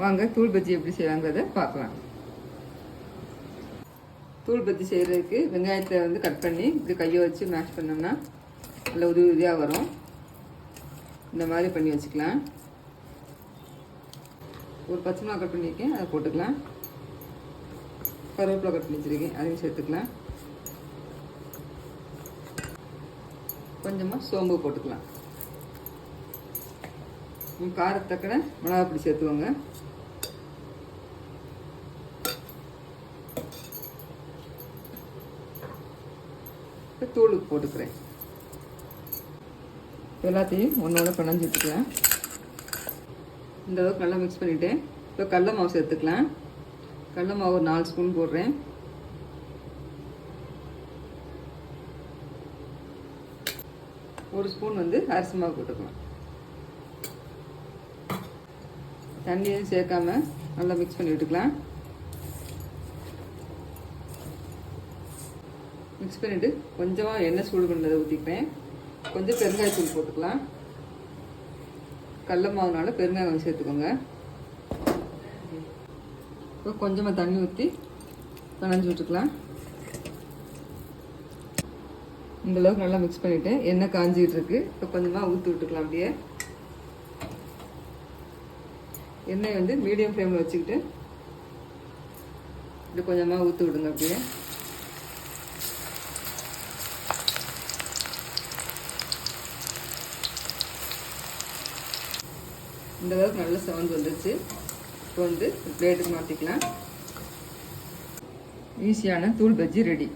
வாங்க தூள் பஜ்ஜி எப்படி செய்வாங்கிறத பார்க்கலாம். தூள் பஜ்ஜி செய்கிறதுக்கு வெங்காயத்தை வந்து கட் பண்ணி இப்படி கையை வச்சு மேஷ் பண்ணோம்னா நல்லா உதவி உதவியாக வரும். இந்த மாதிரி பண்ணி வச்சுக்கலாம். ஒரு பச்சை மிளகா கட் பண்ணியிருக்கேன், அதை போட்டுக்கலாம். கருவேப்பிலை கட் பண்ணி வச்சுருக்கேன், அதையும் சேர்த்துக்கலாம். கொஞ்சமாக சோம்பு போட்டுக்கலாம். காரத்தக்கன மிளகா பொடி சேர்த்துவோங்க. இப்போ தூளுக்கு போட்டுக்கிறேன். எல்லாத்தையும் ஒன்றோட பிணைஞ்சு விட்டுக்கலாம். இந்த அளவுக்கு நல்லா மிக்ஸ் பண்ணிவிட்டேன். இப்போ கடல மாவு சேர்த்துக்கலாம். கடல மாவு ஒரு 4 ஸ்பூன் போடுறேன். ஒரு ஸ்பூன் வந்து அரிசி மாவு போட்டுக்கலாம். தண்ணியும் சேர்க்காம நல்லா மிக்ஸ் பண்ணி விட்டுக்கலாம். மிக்ஸ் பண்ணிவிட்டு கொஞ்சமாக எண்ணெய் சூடு பண்ணதை ஊற்றிக்கிறேன். கொஞ்சம் பெருங்காயத்தூள் போட்டுக்கலாம். கடல மாவுனால பெருங்காயம் கொஞ்சம் சேர்த்துக்கோங்க. இப்போ கொஞ்சமாக தண்ணி ஊற்றி பிணைஞ்சு விட்டுக்கலாம். இந்தளவுக்கு நல்லா மிக்ஸ் பண்ணிவிட்டு எண்ணெய் காஞ்சிக்கிட்டு இருக்கு. இப்போ கொஞ்சமாக ஊற்றி விட்டுக்கலாம். அப்படியே எண்ணெய் வந்து மீடியம் ஃப்ளேமில் வச்சுக்கிட்டு இப்படி கொஞ்சமாக ஊற்றி விடுங்க. அப்படியே இந்த அளவுக்கு நல்ல சவுண்ட் வந்துருச்சு. இப்போ வந்து பிளேட்டுக்கு மாற்றிக்கலாம். ஈஸியான தூள் பஜ்ஜி ரெடி.